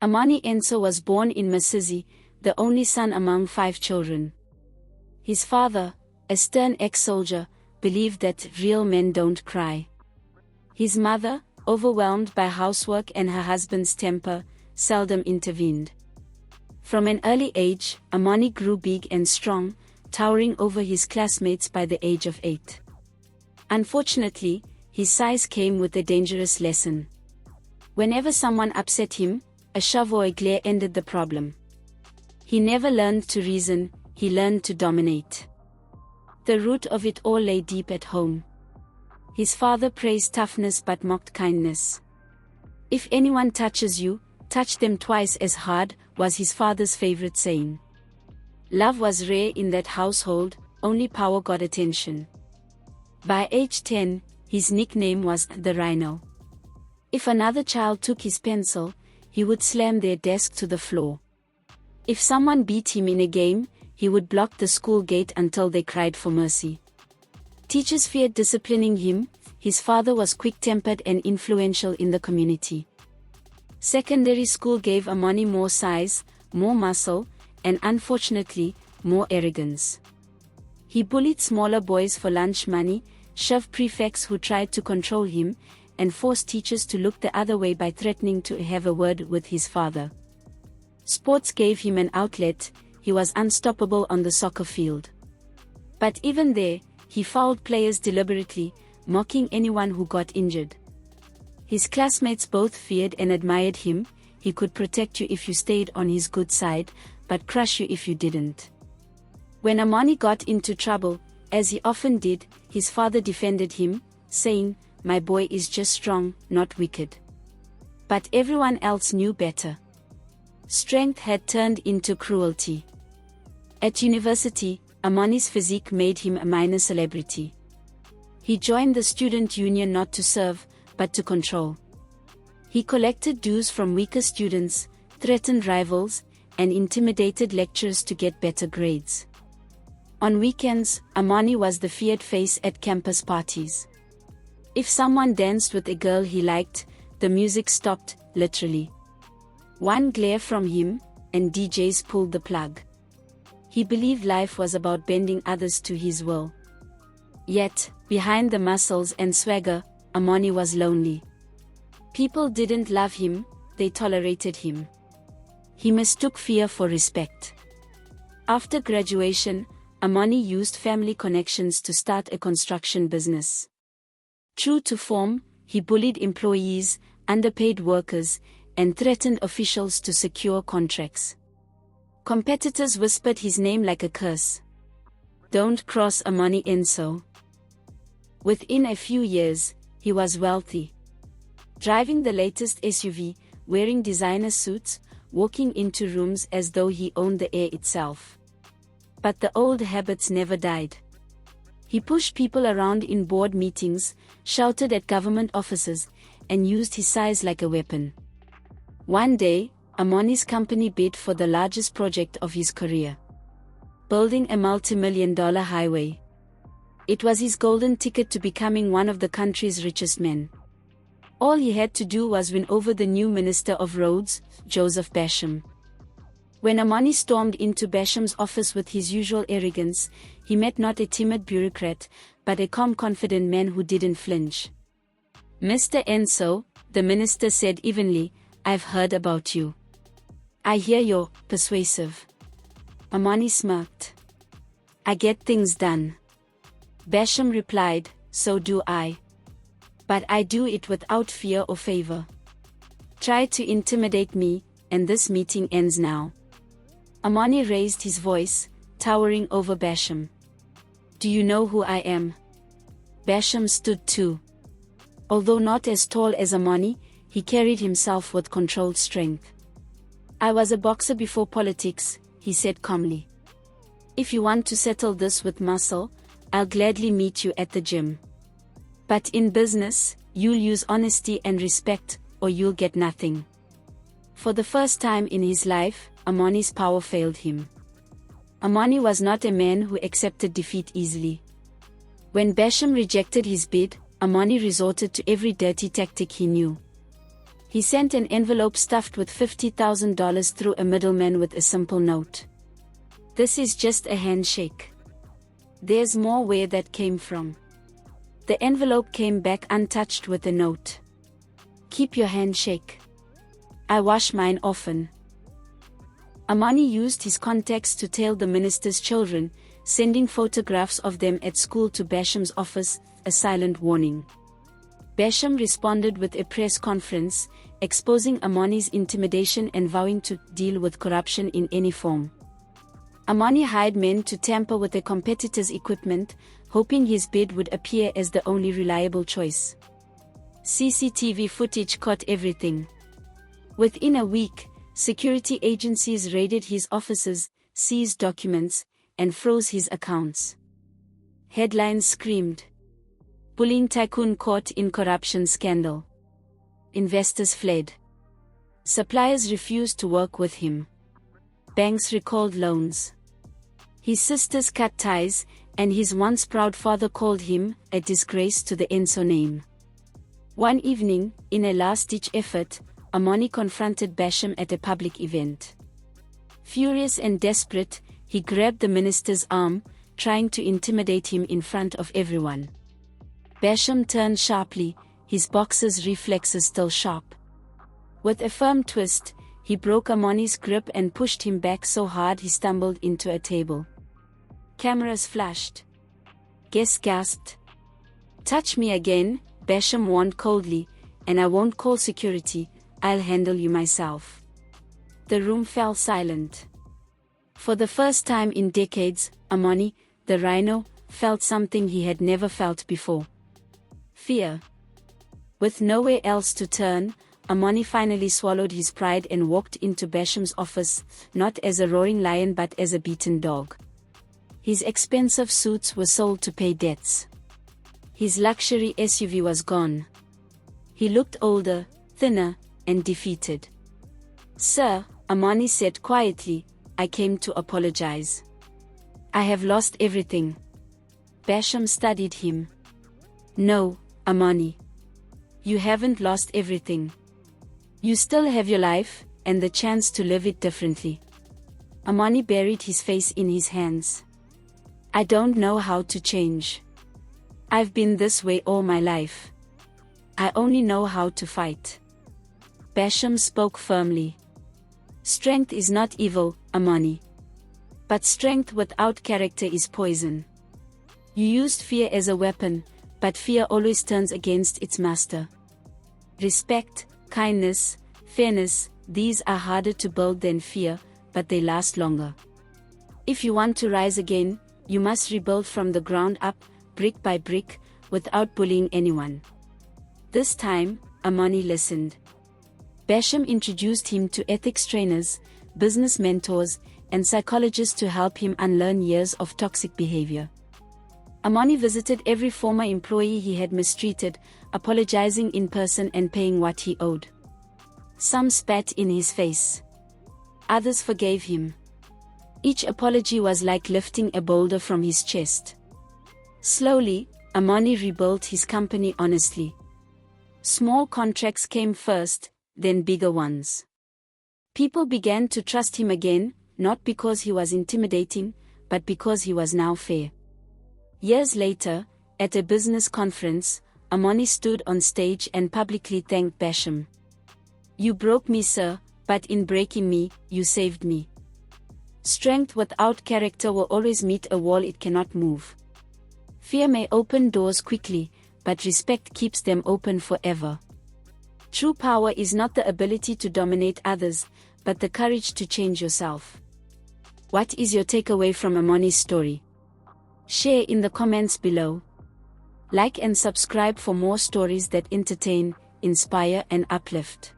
Amani Ensoh was born in Masisi, the only son among 5 children. His father, a stern ex-soldier, believed that real men don't cry. His mother, overwhelmed by housework and her husband's temper, seldom intervened. From an early age, Amani grew big and strong, towering over his classmates by the age of 8. Unfortunately, his size came with a dangerous lesson. Whenever someone upset him, a shove or a glare ended the problem. He never learned to reason, he learned to dominate. The root of it all lay deep at home. His father praised toughness but mocked kindness. "If anyone touches you, touch them twice as hard," was his father's favorite saying. Love was rare in that household, only power got attention. By age 10, his nickname was the Rhino. If another child took his pencil, he would slam their desk to the floor. If someone beat him in a game, he would block the school gate until they cried for mercy. Teachers feared disciplining him. His father was quick-tempered and influential in the community. Secondary school gave Amani more size, more muscle, and unfortunately, more arrogance. He bullied smaller boys for lunch money, shoved prefects who tried to control him, and forced teachers to look the other way by threatening to have a word with his father. Sports gave him an outlet. He was unstoppable on the soccer field. But even there, he fouled players deliberately, mocking anyone who got injured. His classmates both feared and admired him. He could protect you if you stayed on his good side, but crush you if you didn't. When Amani got into trouble, as he often did, his father defended him, saying, "My boy is just strong, not wicked." But everyone else knew better. Strength had turned into cruelty. At university, Amani's physique made him a minor celebrity. He joined the student union not to serve, but to control. He collected dues from weaker students, threatened rivals, and intimidated lecturers to get better grades. On weekends, Amani was the feared face at campus parties. If someone danced with a girl he liked, the music stopped, literally. One glare from him, and DJs pulled the plug. He believed life was about bending others to his will. Yet, behind the muscles and swagger, Amani was lonely. People didn't love him, they tolerated him. He mistook fear for respect. After graduation, Amani used family connections to start a construction business. True to form, he bullied employees, underpaid workers, and threatened officials to secure contracts. Competitors whispered his name like a curse. "Don't cross Amani Ensoh." Within a few years, he was wealthy. Driving the latest SUV, wearing designer suits, walking into rooms as though he owned the air itself. But the old habits never died. He pushed people around in board meetings, shouted at government officers, and used his size like a weapon. One day, Amani's company bid for the largest project of his career. Building a multi-million-dollar highway. It was his golden ticket to becoming one of the country's richest men. All he had to do was win over the new Minister of Roads, Joseph Owusu. When Amani stormed into Basham's office with his usual arrogance, he met not a timid bureaucrat, but a calm, confident man who didn't flinch. "Mr. Ensoh," the minister said evenly, "I've heard about you. I hear you're persuasive." Amani smirked. "I get things done." Basham replied, "So do I. But I do it without fear or favor. Try to intimidate me, and this meeting ends now." Amani raised his voice, towering over Basham. "Do you know who I am?" Basham stood too. Although not as tall as Amani, he carried himself with controlled strength. "I was a boxer before politics," he said calmly. "If you want to settle this with muscle, I'll gladly meet you at the gym. But in business, you'll use honesty and respect, or you'll get nothing." For the first time in his life, Amani's power failed him. Amani was not a man who accepted defeat easily. When Basham rejected his bid, Amani resorted to every dirty tactic he knew. He sent an envelope stuffed with $50,000 through a middleman with a simple note. "This is just a handshake. There's more where that came from." The envelope came back untouched with a note. "Keep your handshake. I wash mine often." Amani used his contacts to tail the minister's children, sending photographs of them at school to Basham's office, a silent warning. Basham responded with a press conference, exposing Amani's intimidation and vowing to deal with corruption in any form. Amani hired men to tamper with a competitor's equipment, hoping his bid would appear as the only reliable choice. CCTV footage caught everything. Within a week, security agencies raided his offices, seized documents, and froze his accounts. Headlines screamed, "Bullying tycoon caught in corruption scandal." Investors fled. Suppliers refused to work with him. Banks recalled loans. His sisters cut ties, and his once proud father called him a disgrace to the Ensoh name. One evening, in a last-ditch effort, Amani confronted Basham at a public event. Furious and desperate, he grabbed the minister's arm, trying to intimidate him in front of everyone. Basham turned sharply, his boxer's reflexes still sharp. With a firm twist, he broke Amani's grip and pushed him back so hard he stumbled into a table. Cameras flashed. Guests gasped. "Touch me again," Basham warned coldly, "and I won't call security, I'll handle you myself." The room fell silent. For the first time in decades, Amani, the Rhino, felt something he had never felt before. Fear. With nowhere else to turn, Amani finally swallowed his pride and walked into Basham's office, not as a roaring lion but as a beaten dog. His expensive suits were sold to pay debts. His luxury SUV was gone. He looked older, thinner, and defeated. "Sir," Amani said quietly, "I came to apologize. I have lost everything." Basham studied him. "No, Amani. You haven't lost everything. You still have your life, and the chance to live it differently." Amani buried his face in his hands. "I don't know how to change. I've been this way all my life. I only know how to fight." Basham spoke firmly. "Strength is not evil, Amani. But strength without character is poison. You used fear as a weapon, but fear always turns against its master. Respect, kindness, fairness, these are harder to build than fear, but they last longer. If you want to rise again, you must rebuild from the ground up, brick by brick, without bullying anyone." This time, Amani listened. Basham introduced him to ethics trainers, business mentors, and psychologists to help him unlearn years of toxic behavior. Amani visited every former employee he had mistreated, apologizing in person and paying what he owed. Some spat in his face. Others forgave him. Each apology was like lifting a boulder from his chest. Slowly, Amani rebuilt his company honestly. Small contracts came first, then bigger ones. People began to trust him again, not because he was intimidating, but because he was now fair. Years later, at a business conference, Amani stood on stage and publicly thanked Basham. "You broke me, sir, but in breaking me, you saved me." Strength without character will always meet a wall it cannot move. Fear may open doors quickly, but respect keeps them open forever. True power is not the ability to dominate others, but the courage to change yourself. What is your takeaway from Amani's story? Share in the comments below. Like and subscribe for more stories that entertain, inspire and uplift.